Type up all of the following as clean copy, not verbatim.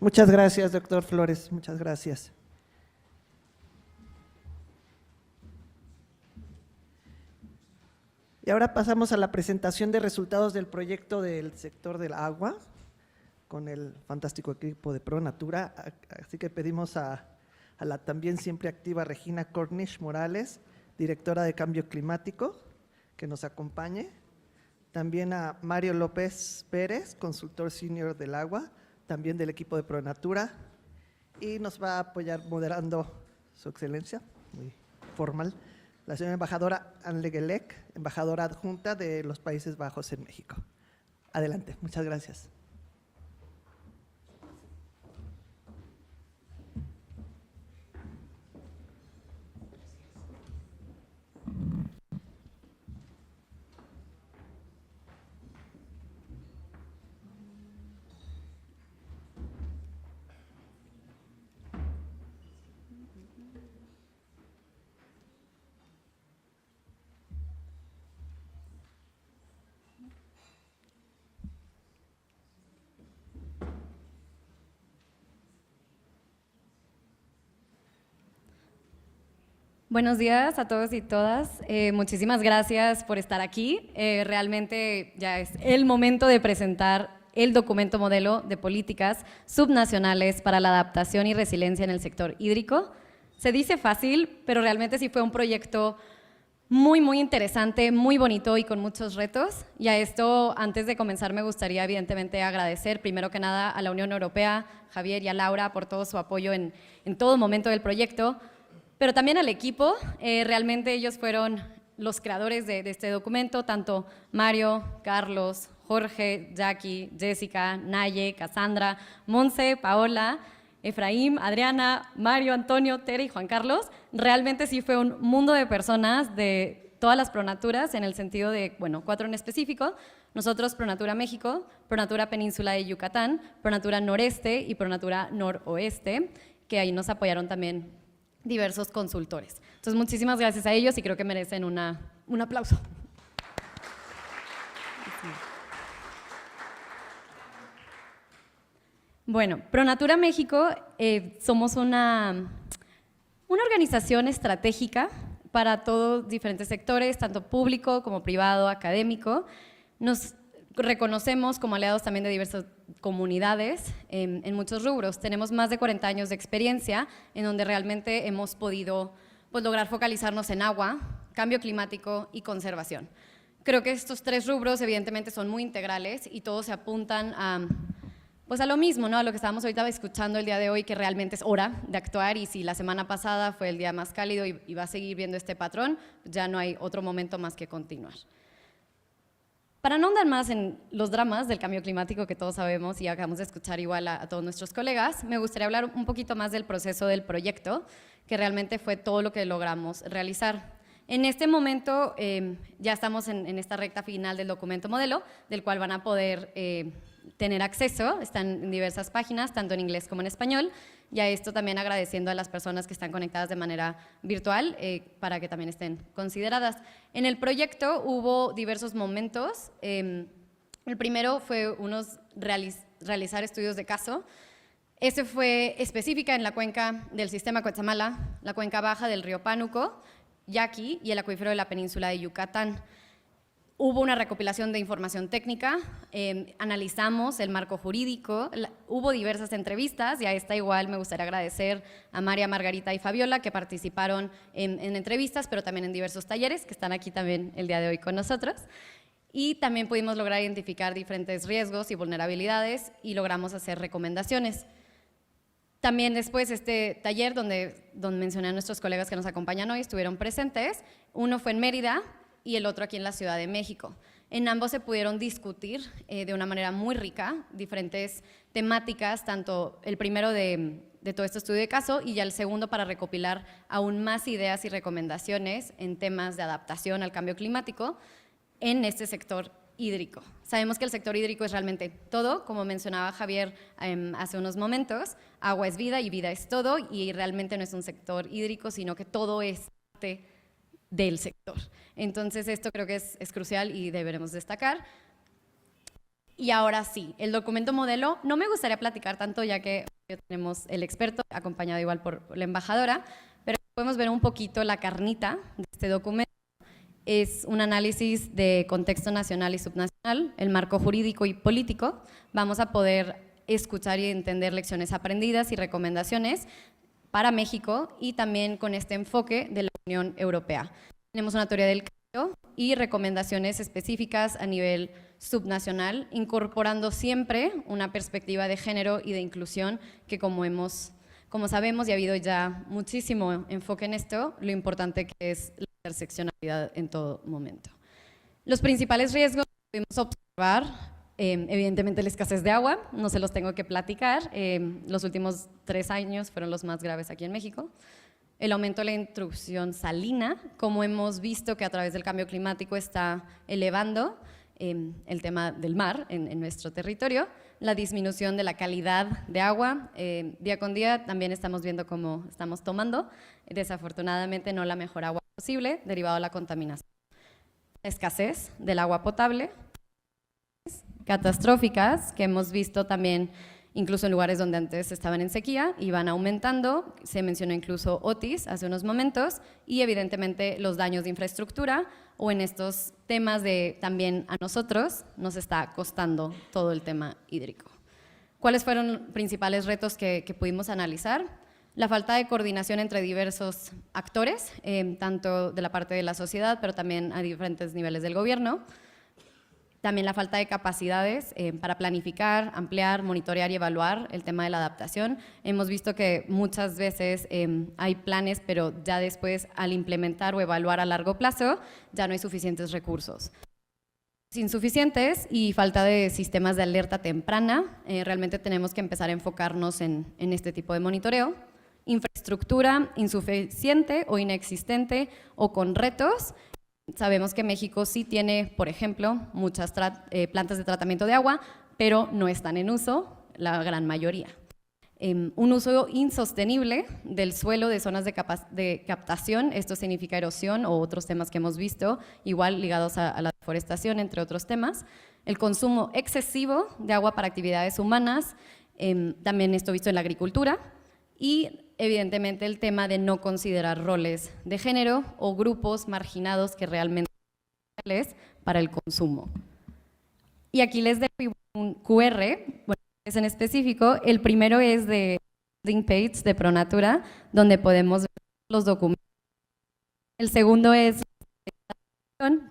Muchas gracias, doctor Flores, muchas gracias. Y ahora pasamos a la presentación de resultados del proyecto del sector del agua con el fantástico equipo de ProNatura. Así que pedimos a la también siempre activa Regina Cornish Morales, directora de Cambio Climático, que nos acompañe. También a Mario López Pérez, consultor senior del agua, también del equipo de ProNatura. Y nos va a apoyar moderando su excelencia, muy formal, la señora embajadora Anne Gelec, embajadora adjunta de los Países Bajos en México. Adelante, muchas gracias. Buenos días a todos y todas. Muchísimas gracias por estar aquí. Realmente ya es el momento de presentar el documento modelo de políticas subnacionales para la adaptación y resiliencia en el sector hídrico. Se dice fácil, pero realmente sí fue un proyecto muy interesante, muy bonito y con muchos retos. Y a esto, antes de comenzar, me gustaría evidentemente agradecer primero que nada a la Unión Europea, Javier y a Laura por todo su apoyo en todo momento del proyecto, pero también al equipo. Realmente ellos fueron los creadores de este documento, tanto Mario, Carlos, Jorge, Jackie, Jessica, Naye, Cassandra, Monse, Paola, Efraín, Adriana, Mario, Antonio, Tere y Juan Carlos. Realmente sí fue un mundo de personas de todas las pronaturas, en el sentido de, bueno, 4 en específico. Nosotros, ProNatura México, ProNatura Península de Yucatán, ProNatura Noreste y ProNatura Noroeste, que ahí nos apoyaron también diversos consultores. Entonces, muchísimas gracias a ellos y creo que merecen un aplauso. Bueno, ProNatura México somos una organización estratégica para todos diferentes sectores, tanto público como privado, académico. Nos reconocemos como aliados también de diversas comunidades en muchos rubros. Tenemos más de 40 años de experiencia en donde realmente hemos podido lograr focalizarnos en agua, cambio climático y conservación. Creo que estos 3 rubros evidentemente son muy integrales y todos se apuntan a lo mismo, ¿no? A lo que estábamos ahorita escuchando el día de hoy, que realmente es hora de actuar, y si la semana pasada fue el día más cálido y va a seguir viendo este patrón, ya no hay otro momento más que continuar. Para no andar más en los dramas del cambio climático que todos sabemos y acabamos de escuchar igual a todos nuestros colegas, me gustaría hablar un poquito más del proceso del proyecto, que realmente fue todo lo que logramos realizar. En este momento ya estamos en esta recta final del documento modelo, del cual van a poder tener acceso. Están en diversas páginas, tanto en inglés como en español, y a esto también agradeciendo a las personas que están conectadas de manera virtual para que también estén consideradas. En el proyecto hubo diversos momentos. El primero fue realizar estudios de caso. Este fue específica en la cuenca del sistema Cuetzamala, la cuenca baja del río Pánuco, Yaqui y el acuífero de la península de Yucatán. Hubo una recopilación de información técnica, analizamos el marco jurídico, hubo diversas entrevistas, y a esta igual me gustaría agradecer a María, Margarita y Fabiola, que participaron en entrevistas, pero también en diversos talleres, que están aquí también el día de hoy con nosotros. Y también pudimos lograr identificar diferentes riesgos y vulnerabilidades y logramos hacer recomendaciones. También después este taller donde mencioné a nuestros colegas que nos acompañan hoy estuvieron presentes. Uno fue en Mérida y el otro aquí en la Ciudad de México. En ambos se pudieron discutir de una manera muy rica diferentes temáticas, tanto el primero de todo este estudio de caso y ya el segundo para recopilar aún más ideas y recomendaciones en temas de adaptación al cambio climático en este sector hídrico. Sabemos que el sector hídrico es realmente todo, como mencionaba Javier hace unos momentos, agua es vida y vida es todo, y realmente no es un sector hídrico, sino que todo es parte del sector. Entonces esto creo que es crucial y deberemos destacar. Y ahora sí, el documento modelo, no me gustaría platicar tanto ya que tenemos el experto, acompañado igual por la embajadora, pero podemos ver un poquito la carnita de este documento. Es un análisis de contexto nacional y subnacional, el marco jurídico y político. Vamos a poder escuchar y entender lecciones aprendidas y recomendaciones para México y también con este enfoque de la Unión Europea. Tenemos una teoría del cambio y recomendaciones específicas a nivel subnacional, incorporando siempre una perspectiva de género y de inclusión que como sabemos y ha habido ya muchísimo enfoque en esto, lo importante que es la interseccionalidad en todo momento. Los principales riesgos que pudimos observar, evidentemente la escasez de agua, no se los tengo que platicar, los últimos 3 años fueron los más graves aquí en México. El aumento de la intrusión salina, como hemos visto que a través del cambio climático está elevando el tema del mar en nuestro territorio, la disminución de la calidad de agua, día con día también estamos viendo cómo estamos tomando, desafortunadamente no la mejor agua posible, derivado de la contaminación. La escasez del agua potable, catastróficas que hemos visto también incluso en lugares donde antes estaban en sequía y van aumentando, se mencionó incluso Otis hace unos momentos y evidentemente los daños de infraestructura o en estos temas de también a nosotros nos está costando todo el tema hídrico. ¿Cuáles fueron los principales retos que pudimos analizar? La falta de coordinación entre diversos actores, tanto de la parte de la sociedad pero también a diferentes niveles del gobierno. También la falta de capacidades para planificar, ampliar, monitorear y evaluar el tema de la adaptación. Hemos visto que muchas veces hay planes, pero ya después al implementar o evaluar a largo plazo ya no hay suficientes recursos. Insuficientes y falta de sistemas de alerta temprana. Realmente tenemos que empezar a enfocarnos en este tipo de monitoreo. Infraestructura insuficiente o inexistente o con retos. Sabemos que México sí tiene, por ejemplo, muchas plantas de tratamiento de agua, pero no están en uso la gran mayoría. Un uso insostenible del suelo de zonas de captación, esto significa erosión o otros temas que hemos visto, igual ligados a la deforestación, entre otros temas. El consumo excesivo de agua para actividades humanas, también esto visto en la agricultura, y evidentemente el tema de no considerar roles de género o grupos marginados que realmente son reales para el consumo. Y aquí les dejo un QR, bueno, es en específico, el primero es de landing page de Pronatura, donde podemos ver los documentos. El segundo es,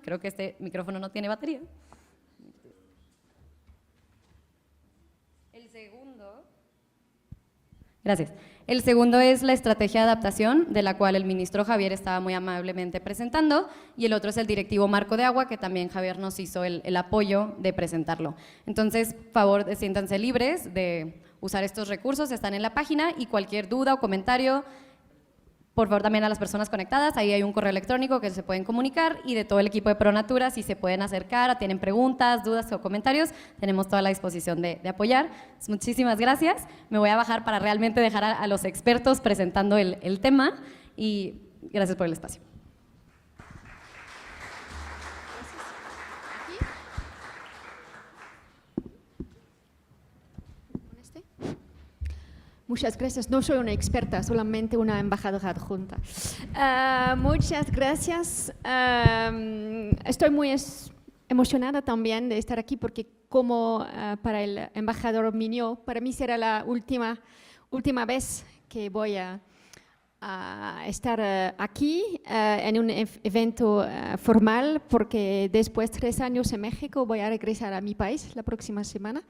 creo que este micrófono no tiene batería. El segundo, gracias. El segundo es la estrategia de adaptación, de la cual el ministro Javier estaba muy amablemente presentando, y el otro es el directivo marco de agua, que también Javier nos hizo el apoyo de presentarlo. Entonces, por favor, siéntanse libres de usar estos recursos, están en la página, y cualquier duda o comentario, por favor también a las personas conectadas, ahí hay un correo electrónico que se pueden comunicar, y de todo el equipo de Pronatura, si se pueden acercar, tienen preguntas, dudas o comentarios, tenemos toda la disposición de apoyar. Muchísimas gracias, me voy a bajar para realmente dejar a los expertos presentando el tema, y gracias por el espacio. Muchas gracias. No soy una experta, solamente una embajadora adjunta. Muchas gracias. Estoy muy emocionada también de estar aquí porque como para el embajador Mignot, para mí será la última vez que voy a estar aquí en un evento formal, porque después de 3 años en México voy a regresar a mi país la próxima semana.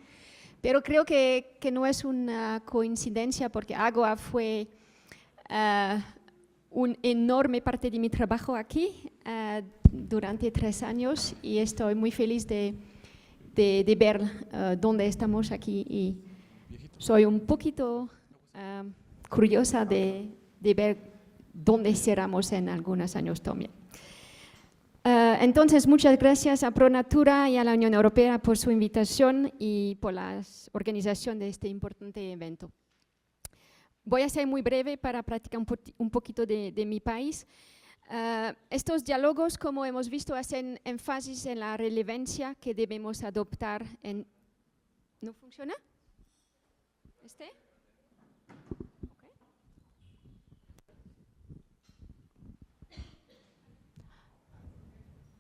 Pero creo que no es una coincidencia, porque Agua fue una enorme parte de mi trabajo aquí durante 3 años, y estoy muy feliz de ver dónde estamos aquí, y soy un poquito curiosa de ver dónde seremos en algunos años también. Entonces, muchas gracias a Pronatura y a la Unión Europea por su invitación y por la organización de este importante evento. Voy a ser muy breve para practicar un poquito de mi país. Estos diálogos, como hemos visto, hacen énfasis en la relevancia que debemos adoptar en ¿No funciona? ¿Este? Ok.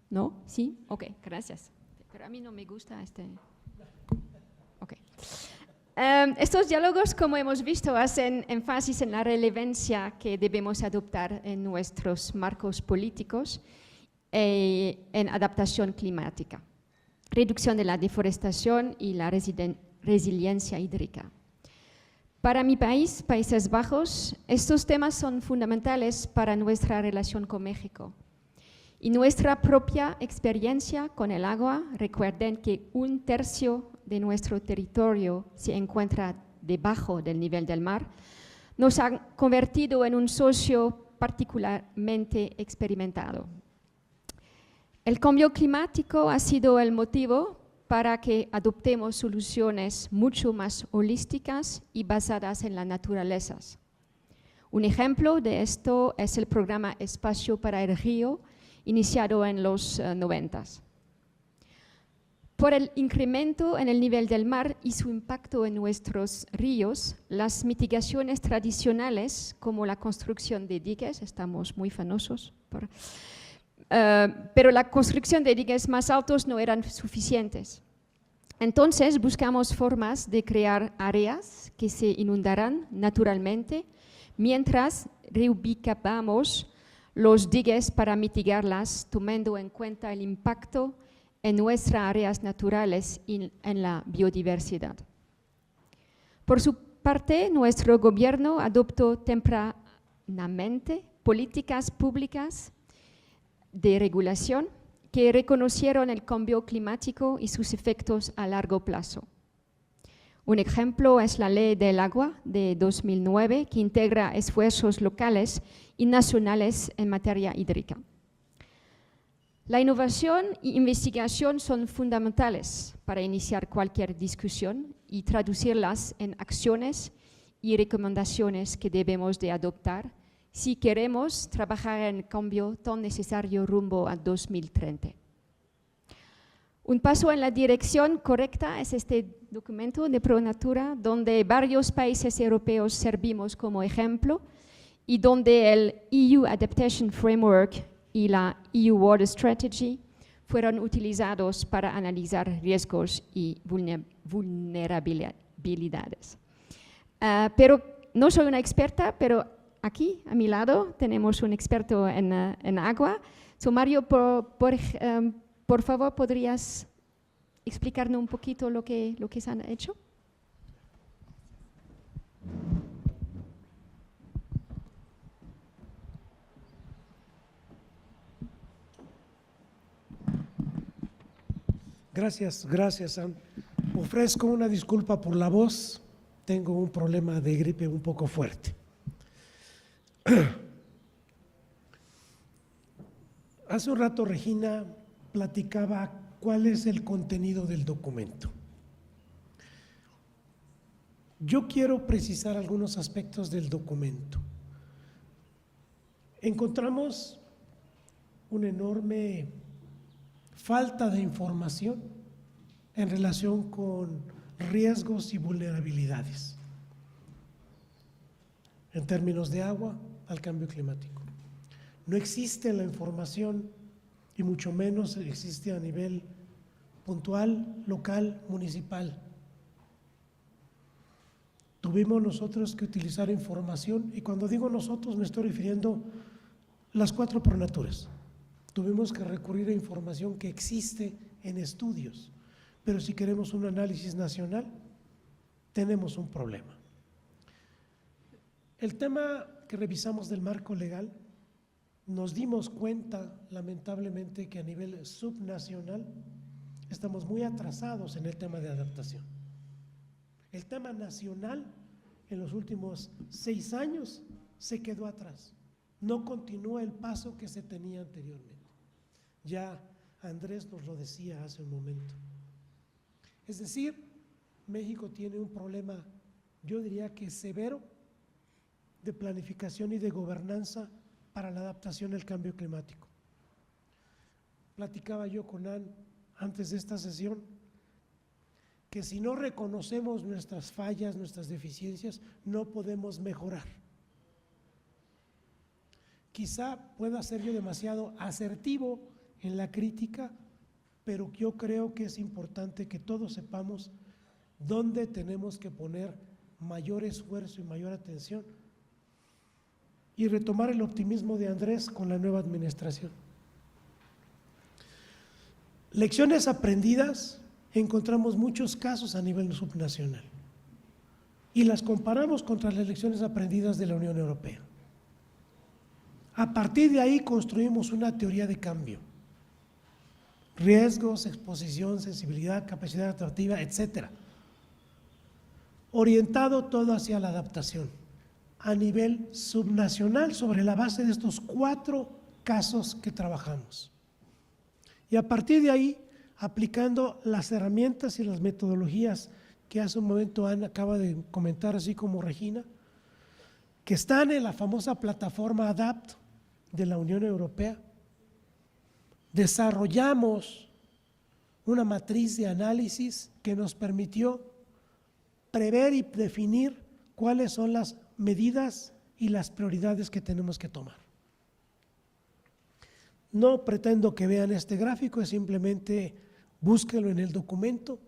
¿No? ¿Sí? Ok, gracias. Pero a mí no me gusta este. Ok. Estos diálogos, como hemos visto, hacen énfasis en la relevancia que debemos adoptar en nuestros marcos políticos en adaptación climática, reducción de la deforestación y la resiliencia hídrica. Para mi país, Países Bajos, estos temas son fundamentales para nuestra relación con México. Y nuestra propia experiencia con el agua, recuerden que 1/3 de nuestro territorio se encuentra debajo del nivel del mar, nos ha convertido en un socio particularmente experimentado. El cambio climático ha sido el motivo para que adoptemos soluciones mucho más holísticas y basadas en la naturaleza. Un ejemplo de esto es el programa Espacio para el Río, iniciado en los 90. Por el incremento en el nivel del mar y su impacto en nuestros ríos, las mitigaciones tradicionales, como la construcción de diques, estamos muy famosos por... pero la construcción de diques más altos no eran suficientes. Entonces buscamos formas de crear áreas que se inundarán naturalmente mientras reubicábamos los diques para mitigarlas, tomando en cuenta el impacto en nuestras áreas naturales y en la biodiversidad. Por su parte, nuestro gobierno adoptó tempranamente políticas públicas de regulación que reconocieron el cambio climático y sus efectos a largo plazo. Un ejemplo es la Ley del Agua de 2009, que integra esfuerzos locales y nacionales en materia hídrica. La innovación e investigación son fundamentales para iniciar cualquier discusión y traducirlas en acciones y recomendaciones que debemos de adoptar si queremos trabajar en el cambio tan necesario rumbo a 2030. Un paso en la dirección correcta es este documento de ProNatura, donde varios países europeos servimos como ejemplo y donde el EU Adaptation Framework y la EU Water Strategy fueron utilizados para analizar riesgos y vulnerabilidades. Pero no soy una experta, pero aquí a mi lado tenemos un experto en agua. So, Mario, por favor, ¿podrías explicarnos un poquito lo que se han hecho? Gracias, Sam. Ofrezco una disculpa por la voz. Tengo un problema de gripe un poco fuerte. Hace un rato Regina platicaba cuál es el contenido del documento. Yo quiero precisar algunos aspectos del documento. Encontramos una enorme falta de información en relación con riesgos y vulnerabilidades en términos de agua al cambio climático. No existe la información y mucho menos existe a nivel puntual, local, municipal. Tuvimos nosotros que utilizar información, y cuando digo nosotros me estoy refiriendo a las 4 ProNaturas. Tuvimos que recurrir a información que existe en estudios, pero si queremos un análisis nacional, tenemos un problema. El tema que revisamos del marco legal, nos dimos cuenta, lamentablemente, que a nivel subnacional estamos muy atrasados en el tema de adaptación. El tema nacional en los últimos 6 años se quedó atrás, no continúa el paso que se tenía anteriormente. Ya Andrés nos lo decía hace un momento. Es decir, México tiene un problema, yo diría que severo, de planificación y de gobernanza para la adaptación al cambio climático. Platicaba yo con Ann antes de esta sesión que si no reconocemos nuestras fallas, nuestras deficiencias, no podemos mejorar. Quizá pueda ser yo demasiado asertivo en la crítica, pero yo creo que es importante que todos sepamos dónde tenemos que poner mayor esfuerzo y mayor atención y retomar el optimismo de Andrés con la nueva administración. Lecciones aprendidas, encontramos muchos casos a nivel subnacional y las comparamos contra las lecciones aprendidas de la Unión Europea. A partir de ahí construimos una teoría de cambio. Riesgos, exposición, sensibilidad, capacidad adaptativa, etcétera. Orientado todo hacia la adaptación a nivel subnacional sobre la base de estos 4 casos que trabajamos. Y a partir de ahí, aplicando las herramientas y las metodologías que hace un momento Ana acaba de comentar, así como Regina, que están en la famosa plataforma ADAPT de la Unión Europea, desarrollamos una matriz de análisis que nos permitió prever y definir cuáles son las medidas y las prioridades que tenemos que tomar. No pretendo que vean este gráfico, es simplemente búsquenlo en el documento.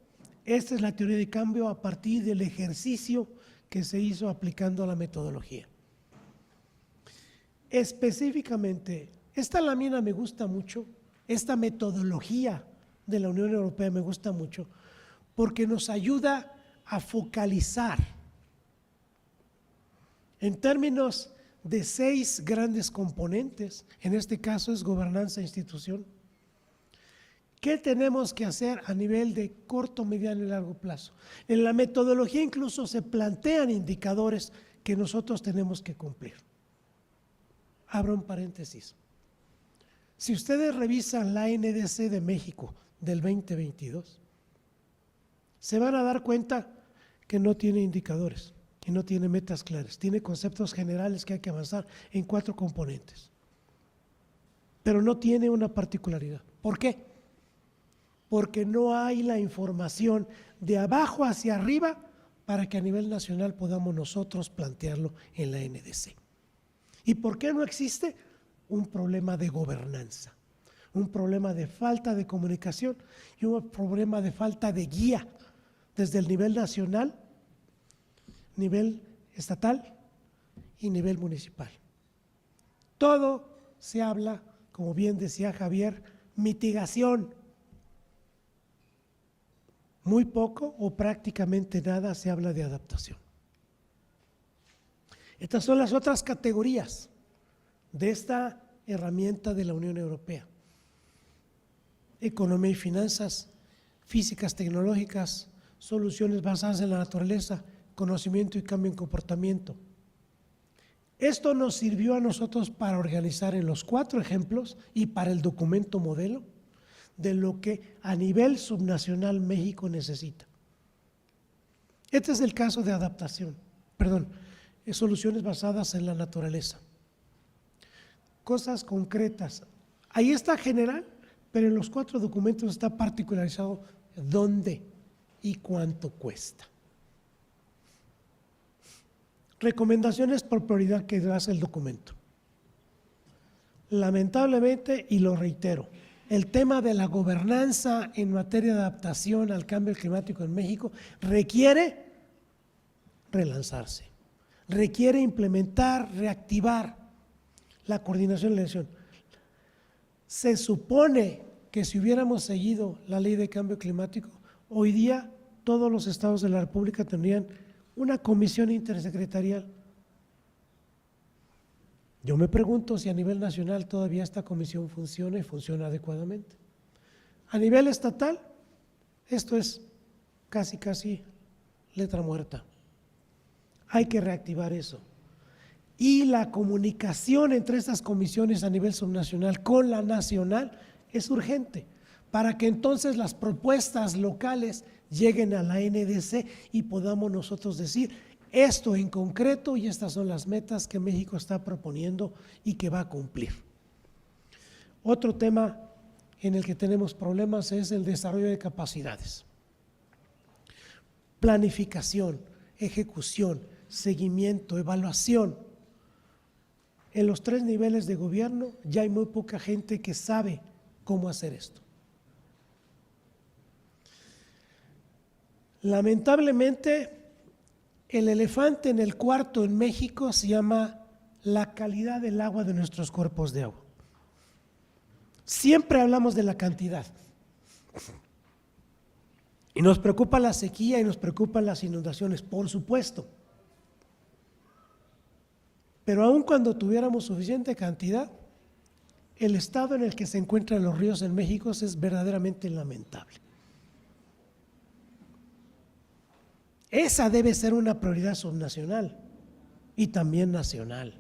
Esta es la teoría de cambio a partir del ejercicio que se hizo aplicando la metodología. Específicamente, esta lámina me gusta mucho, esta metodología de la Unión Europea me gusta mucho, porque nos ayuda a focalizar en términos de 6 grandes componentes, en este caso es gobernanza e institución. ¿Qué tenemos que hacer a nivel de corto, mediano y largo plazo? En la metodología incluso se plantean indicadores que nosotros tenemos que cumplir. Abro un paréntesis. Si ustedes revisan la NDC de México del 2022, se van a dar cuenta que no tiene indicadores, que no tiene metas claras, tiene conceptos generales que hay que avanzar en 4 componentes, pero no tiene una particularidad. ¿Por qué? Porque no hay la información de abajo hacia arriba para que a nivel nacional podamos nosotros plantearlo en la NDC. ¿Y por qué no existe? Un problema de gobernanza, un problema de falta de comunicación y un problema de falta de guía desde el nivel nacional, nivel estatal y nivel municipal. Todo se habla, como bien decía Javier, mitigación. Muy poco o prácticamente nada se habla de adaptación. Estas son las otras categorías de esta herramienta de la Unión Europea. Economía y finanzas, físicas tecnológicas, soluciones basadas en la naturaleza, conocimiento y cambio en comportamiento. Esto nos sirvió a nosotros para organizar en los 4 ejemplos y para el documento modelo de lo que a nivel subnacional México necesita. Este es el caso de adaptación, soluciones basadas en la naturaleza. Cosas concretas. Ahí está general, pero en los 4 documentos está particularizado dónde y cuánto cuesta. Recomendaciones por prioridad que hace el documento. Lamentablemente, y lo reitero, el tema de la gobernanza en materia de adaptación al cambio climático en México requiere relanzarse, requiere implementar, reactivar la coordinación y la elección. Se supone que si hubiéramos seguido la ley de cambio climático, hoy día todos los estados de la República tendrían una comisión intersecretarial. Yo me pregunto si a nivel nacional todavía esta comisión funciona y funciona adecuadamente. A nivel estatal, esto es casi letra muerta. Hay que reactivar eso. Y la comunicación entre estas comisiones a nivel subnacional con la nacional es urgente, para que entonces las propuestas locales lleguen a la NDC y podamos nosotros decir esto en concreto y estas son las metas que México está proponiendo y que va a cumplir. Otro tema en el que tenemos problemas es el desarrollo de capacidades. planificación, ejecución, seguimiento, evaluación. En los 3 niveles de gobierno ya hay muy poca gente que sabe cómo hacer esto. Lamentablemente, el elefante en el cuarto en México se llama la calidad del agua de nuestros cuerpos de agua. Siempre hablamos de la cantidad. Y nos preocupa la sequía y nos preocupan las inundaciones, por supuesto. Pero aun cuando tuviéramos suficiente cantidad, el estado en el que se encuentran los ríos en México es verdaderamente lamentable. Esa debe ser una prioridad subnacional y también nacional.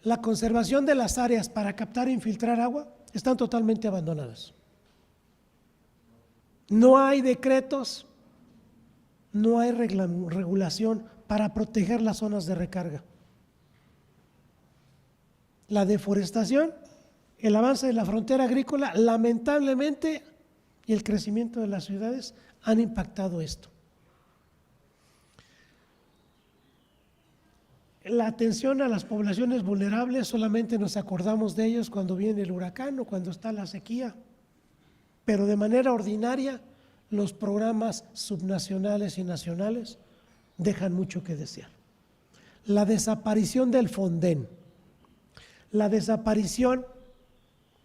La conservación de las áreas para captar e infiltrar agua están totalmente abandonadas. No hay decretos, no hay regulación para proteger las zonas de recarga. La deforestación, el avance de la frontera agrícola, lamentablemente, y el crecimiento de las ciudades han impactado esto. La atención a las poblaciones vulnerables, solamente nos acordamos de ellos cuando viene el huracán o cuando está la sequía, pero de manera ordinaria los programas subnacionales y nacionales dejan mucho que desear. La desaparición del Fonden, la desaparición,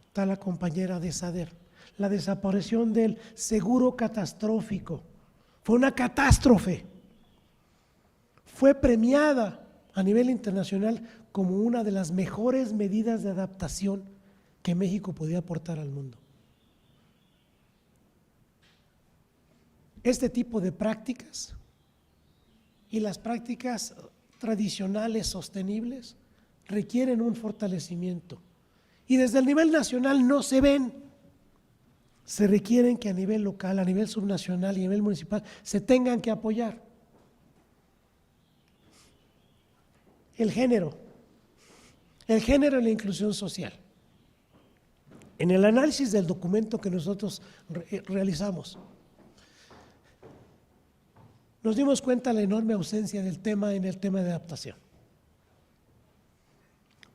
está la compañera de Sader, la desaparición del seguro catastrófico, fue una catástrofe, fue premiada a nivel internacional como una de las mejores medidas de adaptación que México podía aportar al mundo. Este tipo de prácticas y las prácticas tradicionales sostenibles requieren un fortalecimiento y desde el nivel nacional no se ven, se requieren que a nivel local, a nivel subnacional y a nivel municipal se tengan que apoyar. El género y la inclusión social. En el análisis del documento que nosotros realizamos, nos dimos cuenta de la enorme ausencia del tema en el tema de adaptación.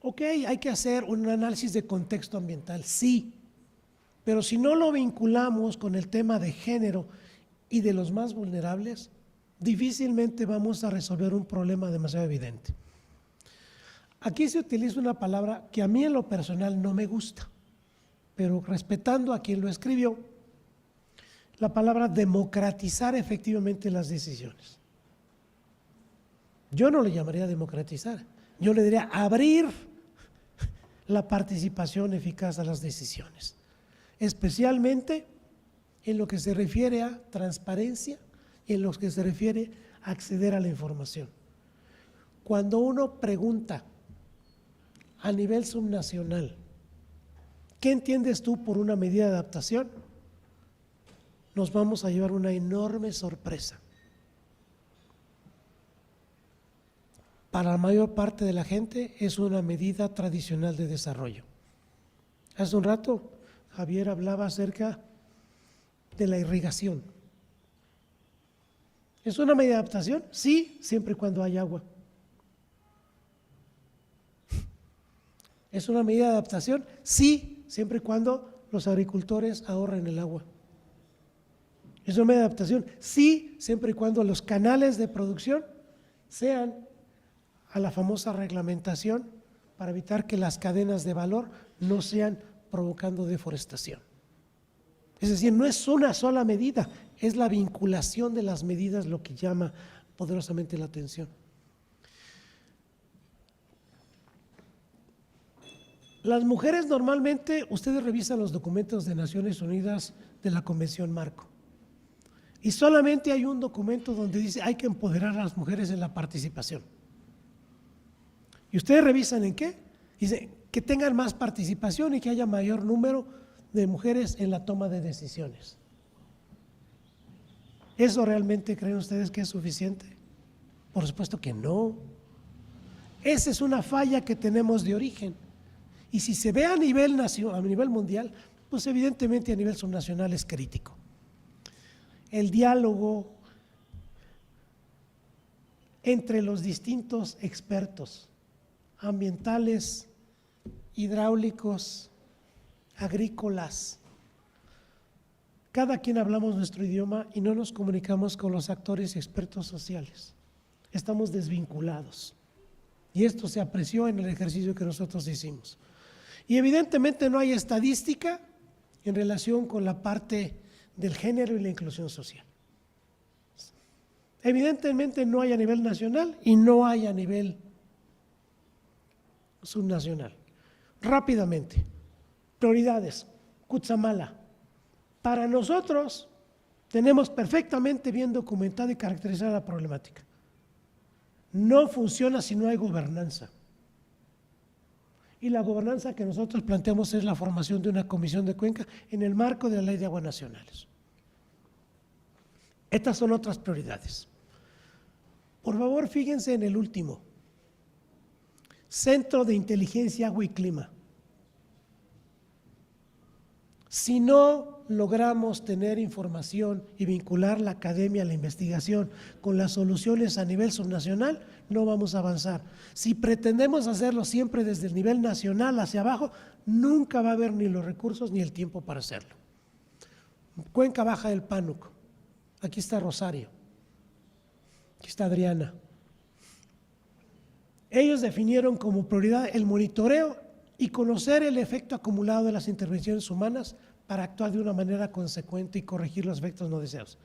Ok, hay que hacer un análisis de contexto ambiental, sí, pero si no lo vinculamos con el tema de género y de los más vulnerables, difícilmente vamos a resolver un problema demasiado evidente. Aquí se utiliza una palabra que a mí en lo personal no me gusta, pero respetando a quien lo escribió, la palabra democratizar efectivamente las decisiones. Yo no le llamaría democratizar, yo le diría abrir la participación eficaz a las decisiones, especialmente en lo que se refiere a transparencia y en lo que se refiere a acceder a la información. Cuando uno pregunta a nivel subnacional, ¿qué entiendes tú por una medida de adaptación? Nos vamos a llevar una enorme sorpresa. Para la mayor parte de la gente es una medida tradicional de desarrollo. Hace un rato Javier hablaba acerca de la irrigación. ¿Es una medida de adaptación? Sí, siempre y cuando hay agua. ¿Es una medida de adaptación? Sí, siempre y cuando los agricultores ahorren el agua. ¿Es una medida de adaptación? Sí, siempre y cuando los canales de producción sean a la famosa reglamentación para evitar que las cadenas de valor no sean provocando deforestación. Es decir, no es una sola medida, es la vinculación de las medidas lo que llama poderosamente la atención. Las mujeres normalmente, ustedes revisan los documentos de Naciones Unidas de la Convención Marco y solamente hay un documento donde dice hay que empoderar a las mujeres en la participación. ¿Y ustedes revisan en qué? Dice que tengan más participación y que haya mayor número de mujeres en la toma de decisiones. ¿Eso realmente creen ustedes que es suficiente? Por supuesto que no. Esa es una falla que tenemos de origen. Y si se ve a nivel mundial, pues evidentemente a nivel subnacional es crítico. el diálogo entre los distintos expertos ambientales, hidráulicos, agrícolas. Cada quien hablamos nuestro idioma y no nos comunicamos con los actores y expertos sociales. Estamos desvinculados. Y esto se apreció en el ejercicio que nosotros hicimos. Y evidentemente no hay estadística en relación con la parte del género y la inclusión social. Evidentemente no hay a nivel nacional y no hay a nivel subnacional. Rápidamente, prioridades, Cutzamala. Para nosotros tenemos perfectamente bien documentada y caracterizada la problemática. No funciona si no hay gobernanza. Y la gobernanza que nosotros planteamos es la formación de una comisión de cuenca en el marco de la Ley de Aguas Nacionales. Estas son otras prioridades. Por favor, fíjense en el último. Centro de Inteligencia, Agua y Clima. Si no logramos tener información y vincular la academia, la investigación con las soluciones a nivel subnacional, no vamos a avanzar. Si pretendemos hacerlo siempre desde el nivel nacional hacia abajo, nunca va a haber ni los recursos ni el tiempo para hacerlo. Cuenca Baja del Pánuco. Aquí está Rosario. Aquí está Adriana. Ellos definieron como prioridad el monitoreo y conocer el efecto acumulado de las intervenciones humanas para actuar de una manera consecuente y corregir los efectos no deseados.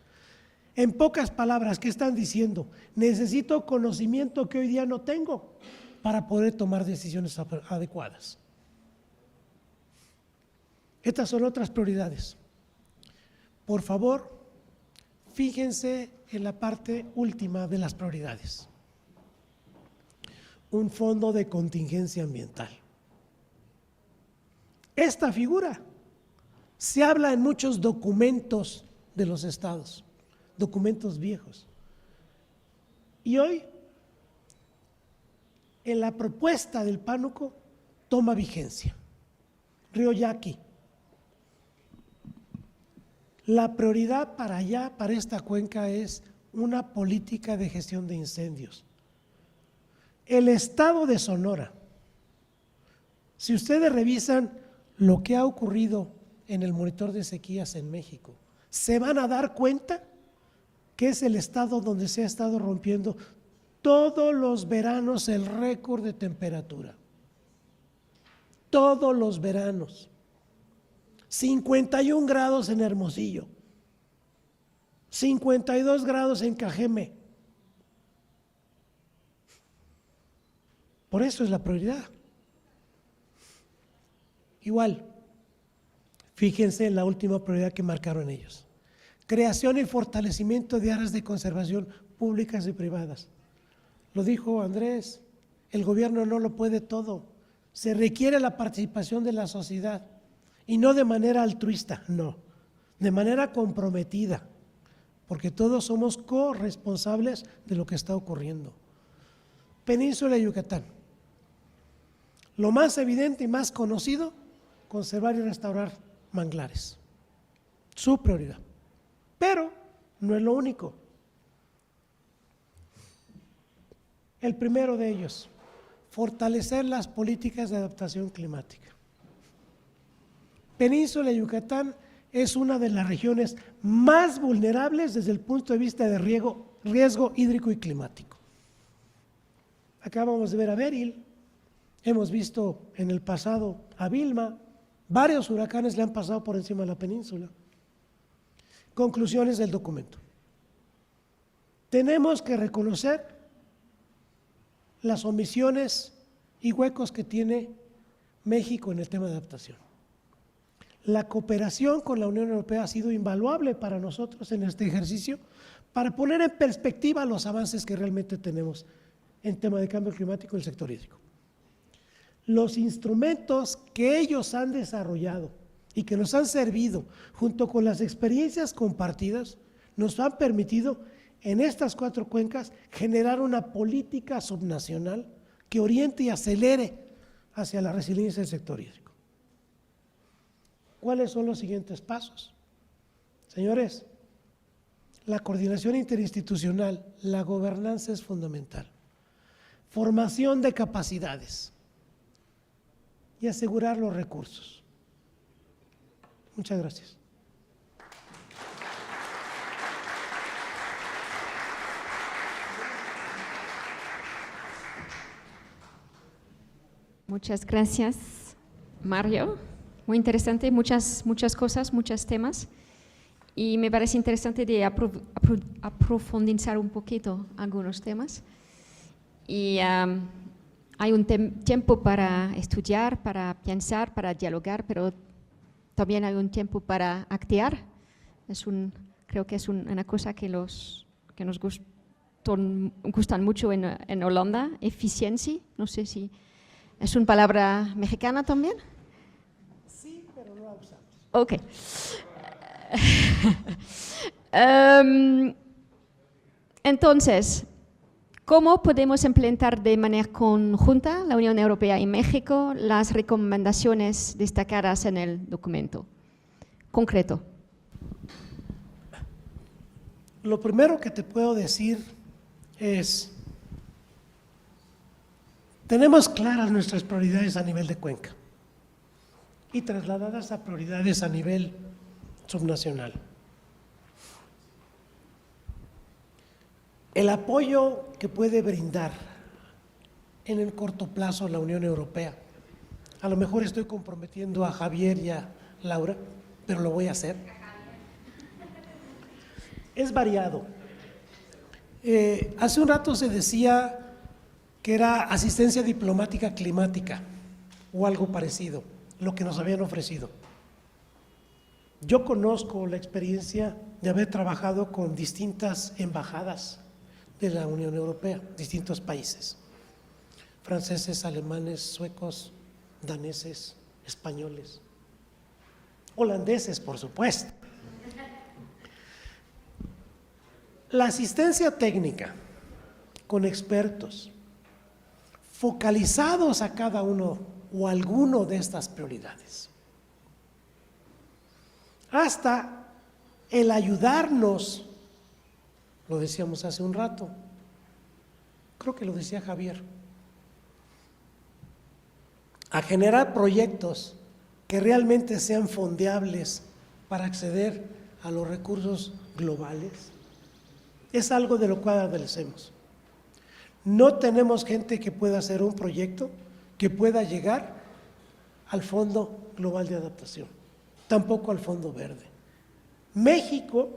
En pocas palabras, ¿qué están diciendo? Necesito conocimiento que hoy día no tengo para poder tomar decisiones adecuadas. Estas son otras prioridades. Por favor, fíjense en la parte última de las prioridades. Un fondo de contingencia ambiental. Esta figura se habla en muchos documentos de los estados, documentos viejos. Y hoy, en la propuesta del Pánuco, toma vigencia. Río Yaqui. La prioridad para allá, para esta cuenca, es una política de gestión de incendios. El estado de Sonora, si ustedes revisan lo que ha ocurrido en el monitor de sequías en México, se van a dar cuenta que es el estado donde se ha estado rompiendo todos los veranos el récord de temperatura. Todos los veranos. 51 grados en Hermosillo, 52 grados en Cajeme. Por eso es la prioridad. Igual, fíjense en la última prioridad que marcaron ellos. Creación y fortalecimiento de áreas de conservación públicas y privadas. Lo dijo Andrés, el gobierno no lo puede todo. Se requiere la participación de la sociedad y no de manera altruista, no, de manera comprometida, porque todos somos corresponsables de lo que está ocurriendo. Península de Yucatán. Lo más evidente y más conocido, conservar y restaurar manglares. Su prioridad. Pero no es lo único. El primero de ellos, fortalecer las políticas de adaptación climática. Península de Yucatán es una de las regiones más vulnerables desde el punto de vista de riesgo hídrico y climático. Acabamos de ver a Beryl, hemos visto en el pasado a Vilma, varios huracanes le han pasado por encima de la península. Conclusiones del documento. Tenemos que reconocer las omisiones y huecos que tiene México en el tema de adaptación. La cooperación con la Unión Europea ha sido invaluable para nosotros en este ejercicio para poner en perspectiva los avances que realmente tenemos en tema de cambio climático en el sector hídrico. Los instrumentos que ellos han desarrollado y que nos han servido junto con las experiencias compartidas nos han permitido en estas 4 cuencas generar una política subnacional que oriente y acelere hacia la resiliencia del sector hídrico. ¿Cuáles son los siguientes pasos? Señores, la coordinación interinstitucional, la gobernanza es fundamental. Formación de capacidades y asegurar los recursos. Muchas gracias. Muchas gracias, Mario. Muy interesante, muchas cosas, muchos temas. Y me parece interesante de aprofundizar un poquito algunos temas. Y hay un tiempo para estudiar, para pensar, para dialogar, pero también hay un tiempo para actuar. Creo que es una cosa que nos gustan mucho en Holanda, eficiencia. No sé si es una palabra mexicana también. Sí, pero no la usamos. Ok. Entonces, ¿cómo podemos implementar de manera conjunta la Unión Europea y México las recomendaciones destacadas en el documento? Concreto. Lo primero que te puedo decir es, tenemos claras nuestras prioridades a nivel de cuenca y trasladadas a prioridades a nivel subnacional. El apoyo que puede brindar en el corto plazo la Unión Europea, a lo mejor estoy comprometiendo a Javier y a Laura, pero lo voy a hacer, es variado. Hace un rato se decía que era asistencia diplomática climática o algo parecido, lo que nos habían ofrecido. Yo conozco la experiencia de haber trabajado con distintas embajadas de la Unión Europea, distintos países, franceses, alemanes, suecos, daneses, españoles, holandeses, por supuesto. La asistencia técnica con expertos focalizados a cada uno o alguno de estas prioridades, hasta el ayudarnos, lo decíamos hace un rato, creo que lo decía Javier, a generar proyectos que realmente sean fondeables para acceder a los recursos globales, es algo de lo cual adolecemos. No tenemos gente que pueda hacer un proyecto que pueda llegar al Fondo Global de Adaptación, tampoco al Fondo Verde. México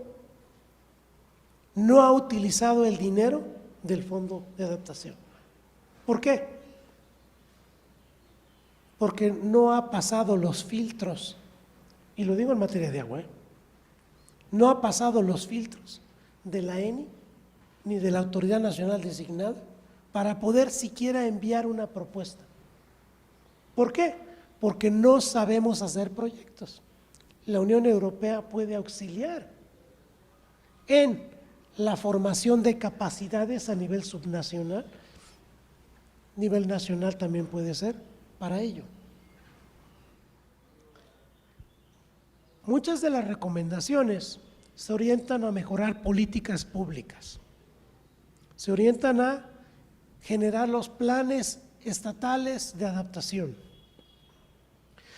no ha utilizado el dinero del Fondo de Adaptación. ¿Por qué? Porque no ha pasado los filtros, y lo digo en materia de agua, no ha pasado los filtros de la ENI ni de la Autoridad Nacional Designada para poder siquiera enviar una propuesta. ¿Por qué? Porque no sabemos hacer proyectos. La Unión Europea puede auxiliar en la formación de capacidades a nivel subnacional, nivel nacional también puede ser para ello. Muchas de las recomendaciones se orientan a mejorar políticas públicas, se orientan a generar los planes estatales de adaptación,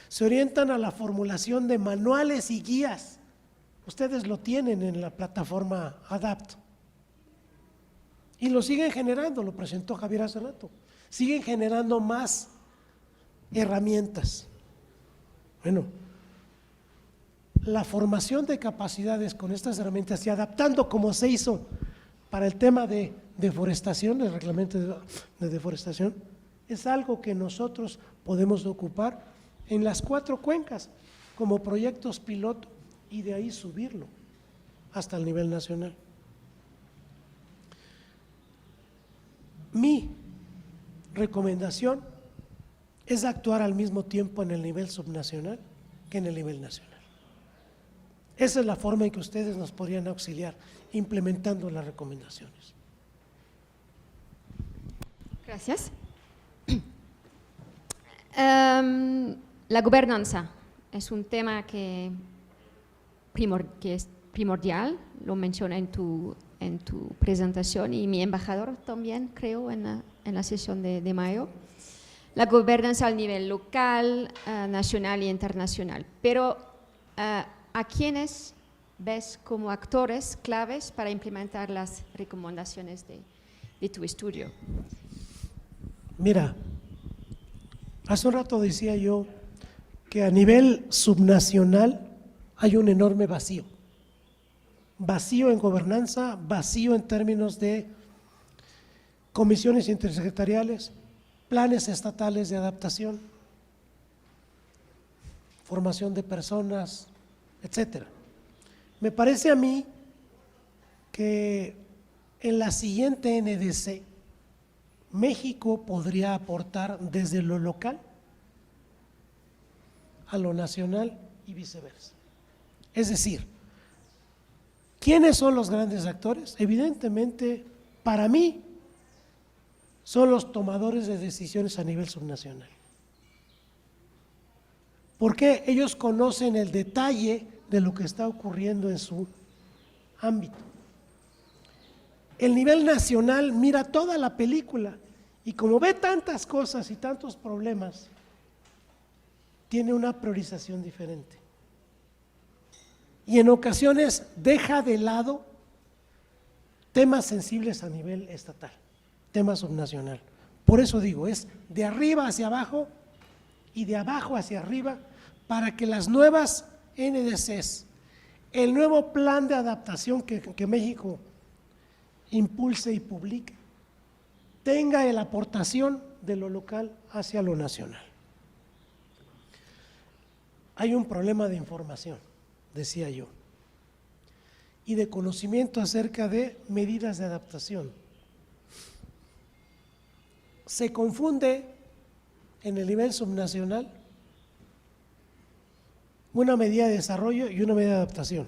se orientan a la formulación de manuales y guías. Ustedes lo tienen en la plataforma ADAPT y lo siguen generando, lo presentó Javier hace rato, siguen generando más herramientas. Bueno, la formación de capacidades con estas herramientas y adaptando como se hizo para el tema de deforestación, el reglamento de deforestación, es algo que nosotros podemos ocupar en las 4 cuencas como proyectos piloto y de ahí subirlo hasta el nivel nacional. Mi recomendación es actuar al mismo tiempo en el nivel subnacional que en el nivel nacional. Esa es la forma en que ustedes nos podrían auxiliar implementando las recomendaciones. Gracias. La gobernanza es un tema que primordial, lo menciona en tu presentación y mi embajador también, creo, en la sesión de mayo. La gobernanza al nivel local, nacional e internacional. Pero, ¿a quiénes ves como actores claves para implementar las recomendaciones de tu estudio? Mira, hace un rato decía yo que a nivel subnacional hay un enorme vacío. Vacío en gobernanza, vacío en términos de comisiones intersecretariales, planes estatales de adaptación, formación de personas, etcétera. Me parece a mí que en la siguiente NDC México podría aportar desde lo local a lo nacional y viceversa. Es decir, ¿quiénes son los grandes actores? Evidentemente, para mí, son los tomadores de decisiones a nivel subnacional. Porque ellos conocen el detalle de lo que está ocurriendo en su ámbito. El nivel nacional mira toda la película y como ve tantas cosas y tantos problemas, tiene una priorización diferente. Y en ocasiones deja de lado temas sensibles a nivel estatal, temas subnacional. Por eso digo, es de arriba hacia abajo y de abajo hacia arriba para que las nuevas NDCs, el nuevo plan de adaptación que México impulse y publique, tenga la aportación de lo local hacia lo nacional. Hay un problema de información, decía yo, y de conocimiento acerca de medidas de adaptación. Se confunde en el nivel subnacional una medida de desarrollo y una medida de adaptación,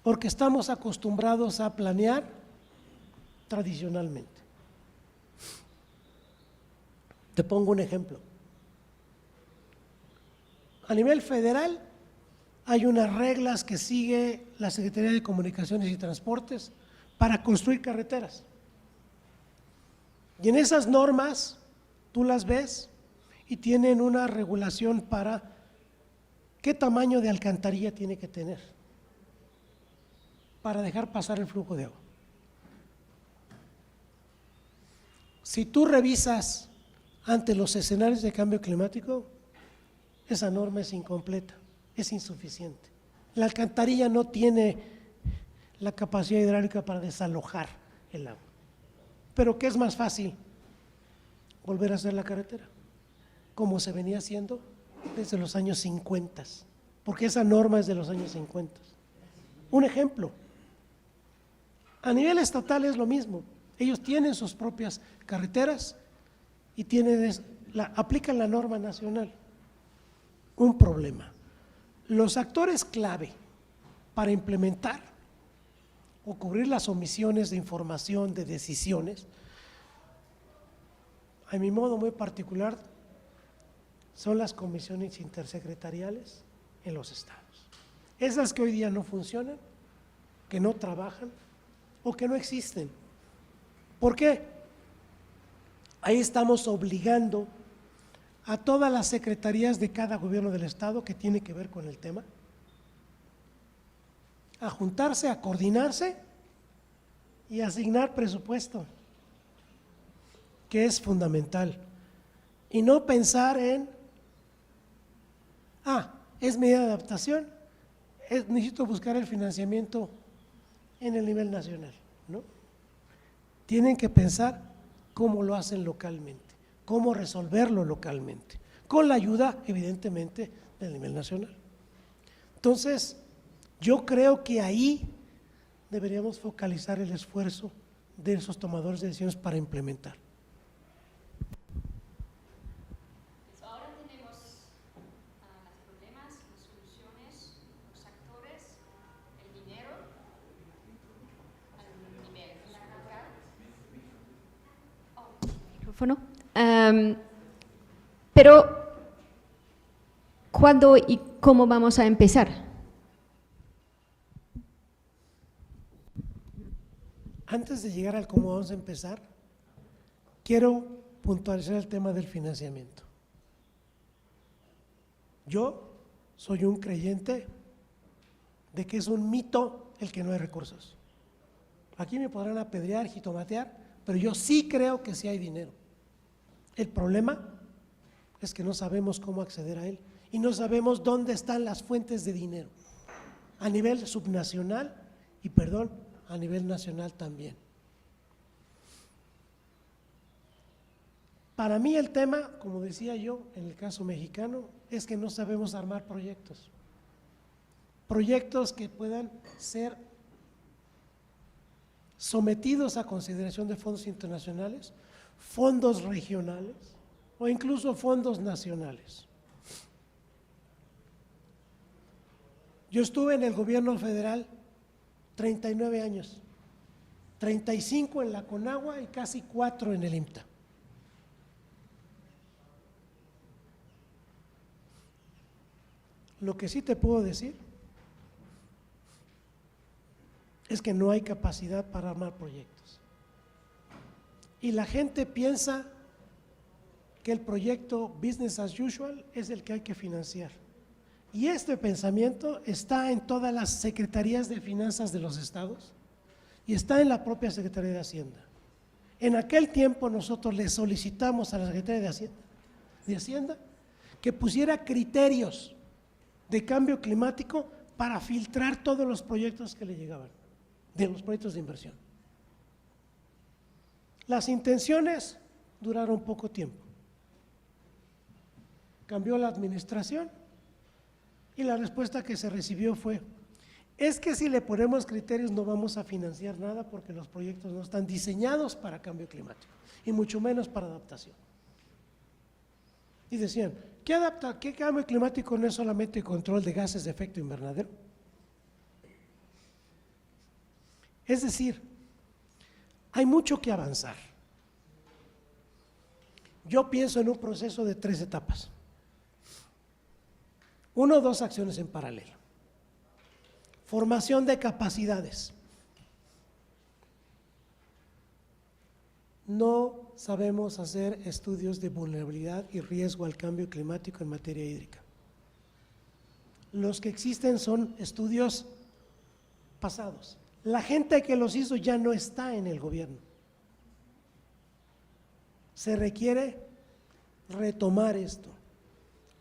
porque estamos acostumbrados a planear tradicionalmente. Te pongo un ejemplo. A nivel federal hay unas reglas que sigue la Secretaría de Comunicaciones y Transportes para construir carreteras. Y en esas normas tú las ves y tienen una regulación para qué tamaño de alcantarilla tiene que tener para dejar pasar el flujo de agua. Si tú revisas ante los escenarios de cambio climático, esa norma es incompleta, es insuficiente. La alcantarilla no tiene la capacidad hidráulica para desalojar el agua. Pero ¿qué es más fácil? Volver a hacer la carretera, como se venía haciendo desde los años 50, porque esa norma es de los años 50. Un ejemplo, a nivel estatal es lo mismo, ellos tienen sus propias carreteras y aplican la norma nacional. Un problema. Los actores clave para implementar o cubrir las omisiones de información, de decisiones, a mi modo muy particular, son las comisiones intersecretariales en los estados. Esas que hoy día no funcionan, que no trabajan o que no existen. ¿Por qué? Ahí estamos obligando a todas las secretarías de cada gobierno del estado que tiene que ver con el tema, a juntarse, a coordinarse y a asignar presupuesto, que es fundamental, y no pensar en, es medida de adaptación, necesito buscar el financiamiento en el nivel nacional, ¿no? Tienen que pensar cómo lo hacen localmente, cómo resolverlo localmente, con la ayuda, evidentemente, del nivel nacional. Entonces, yo creo que ahí deberíamos focalizar el esfuerzo de esos tomadores de decisiones para implementar. Ahora tenemos los problemas, las soluciones, los actores, el dinero, al nivel local. Micrófono. Pero, ¿cuándo y cómo vamos a empezar? Antes de llegar al cómo vamos a empezar, quiero puntualizar el tema del financiamiento. Yo soy un creyente de que es un mito el que no hay recursos. Aquí me podrán apedrear, jitomatear, pero yo sí creo que sí hay dinero. El problema es que no sabemos cómo acceder a él y no sabemos dónde están las fuentes de dinero, a nivel subnacional y, a nivel nacional también. Para mí el tema, como decía yo, en el caso mexicano, es que no sabemos armar proyectos. Proyectos que puedan ser sometidos a consideración de fondos internacionales, fondos regionales o incluso fondos nacionales. Yo estuve en el gobierno federal 39 años, 35 en la CONAGUA y casi 4 en el IMTA. Lo que sí te puedo decir es que no hay capacidad para armar proyectos. Y la gente piensa que el proyecto business as usual es el que hay que financiar. Y este pensamiento está en todas las secretarías de finanzas de los estados y está en la propia Secretaría de Hacienda. En aquel tiempo nosotros le solicitamos a la Secretaría de Hacienda que pusiera criterios de cambio climático para filtrar todos los proyectos que le llegaban, de los proyectos de inversión. Las intenciones duraron poco tiempo. Cambió la administración y la respuesta que se recibió fue: es que si le ponemos criterios no vamos a financiar nada porque los proyectos no están diseñados para cambio climático y mucho menos para adaptación. Y decían, ¿qué cambio climático no es solamente control de gases de efecto invernadero? Es decir, hay mucho que avanzar. Yo pienso en un proceso de 3 etapas. 1 o 2 acciones en paralelo. Formación de capacidades. No sabemos hacer estudios de vulnerabilidad y riesgo al cambio climático en materia hídrica. Los que existen son estudios pasados. La gente que los hizo ya no está en el gobierno. Se requiere retomar esto.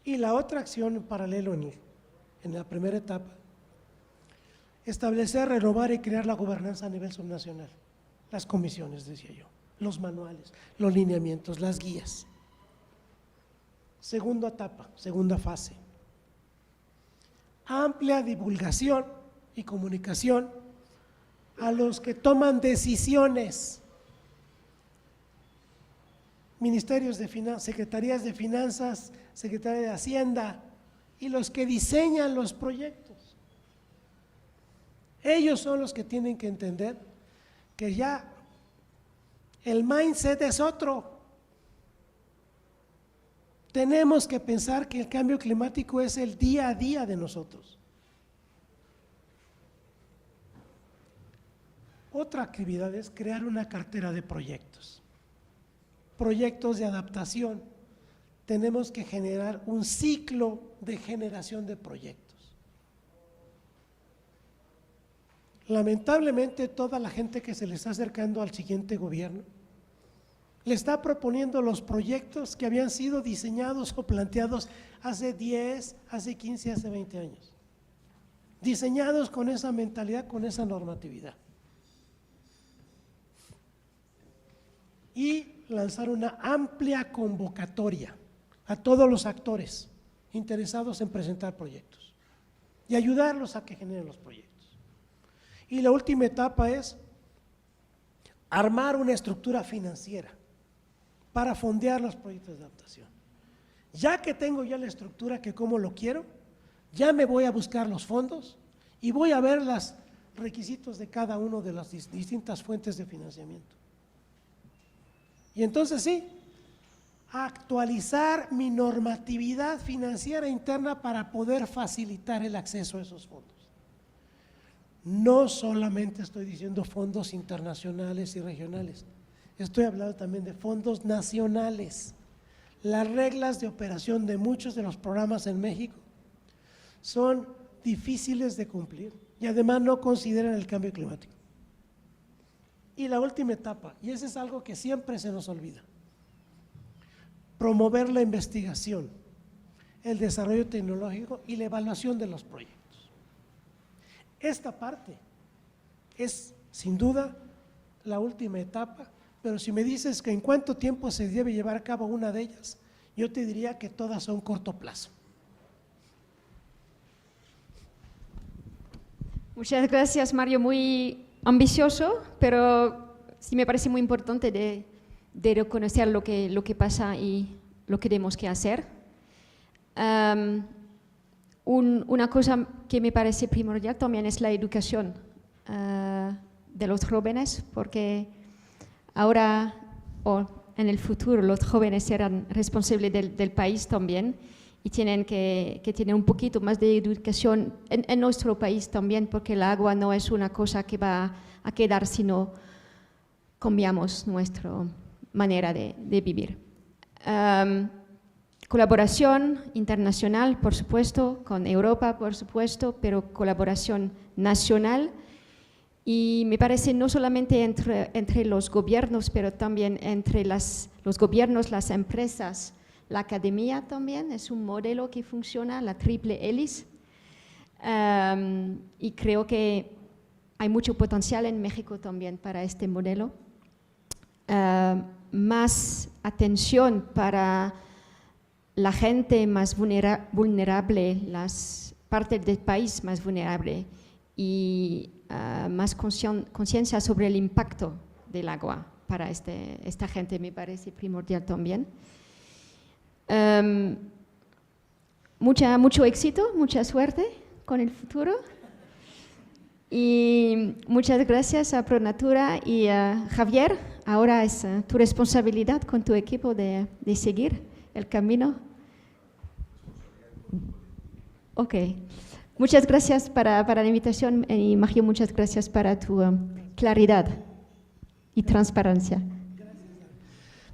Y la otra acción en paralelo en la primera etapa, establecer, renovar y crear la gobernanza a nivel subnacional. Las comisiones, decía yo, los manuales, los lineamientos, las guías. Segunda etapa, segunda fase. Amplia divulgación y comunicación a los que toman decisiones. Ministerios de Finanzas, Secretarías de Finanzas, Secretaría de Hacienda y los que diseñan los proyectos. Ellos son los que tienen que entender que ya el mindset es otro. Tenemos que pensar que el cambio climático es el día a día de nosotros. Otra actividad es crear una cartera de proyectos. Proyectos de adaptación. Tenemos que generar un ciclo de generación de proyectos. Lamentablemente, toda la gente que se le está acercando al siguiente gobierno le está proponiendo los proyectos que habían sido diseñados o planteados hace 10, hace 15, hace 20 años. Diseñados con esa mentalidad, con esa normatividad. Y lanzar una amplia convocatoria a todos los actores interesados en presentar proyectos y ayudarlos a que generen los proyectos. Y la última etapa es armar una estructura financiera para fondear los proyectos de adaptación. Ya que tengo ya la estructura, que como lo quiero, ya me voy a buscar los fondos y voy a ver los requisitos de cada una de las distintas fuentes de financiamiento. Y entonces sí, actualizar mi normatividad financiera interna para poder facilitar el acceso a esos fondos. No solamente estoy diciendo fondos internacionales y regionales, estoy hablando también de fondos nacionales. Las reglas de operación de muchos de los programas en México son difíciles de cumplir y además no consideran el cambio climático. Y la última etapa, y eso es algo que siempre se nos olvida, promover la investigación, el desarrollo tecnológico y la evaluación de los proyectos. Esta parte es sin duda la última etapa, pero si me dices que en cuánto tiempo se debe llevar a cabo una de ellas, yo te diría que todas son corto plazo. Muchas gracias, Mario. Muy ambicioso, pero sí me parece muy importante de reconocer lo que pasa y lo que tenemos que hacer. Una cosa que me parece primordial también es la educación de los jóvenes, porque ahora o en el futuro los jóvenes serán responsables del país también y tienen que tener un poquito más de educación en nuestro país también, porque el agua no es una cosa que va a quedar si no cambiamos nuestra manera de vivir. Colaboración internacional, por supuesto, con Europa, por supuesto, pero colaboración nacional. Y me parece no solamente entre los gobiernos, pero también entre los gobiernos, las empresas, la academia también, es un modelo que funciona, la triple hélice. Y creo que hay mucho potencial en México también para este modelo. Más atención para la gente más vulnerable, las partes del país más vulnerable y más conciencia sobre el impacto del agua para esta gente me parece primordial también. Mucho éxito, mucha suerte con el futuro y muchas gracias a ProNatura y a Javier. Ahora es tu responsabilidad con tu equipo de seguir el camino. Ok. Muchas gracias para la invitación y Mario, muchas gracias para tu claridad y transparencia.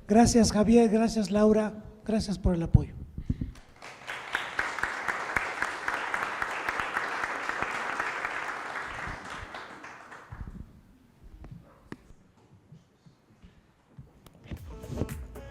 Gracias Javier, gracias Laura, gracias por el apoyo.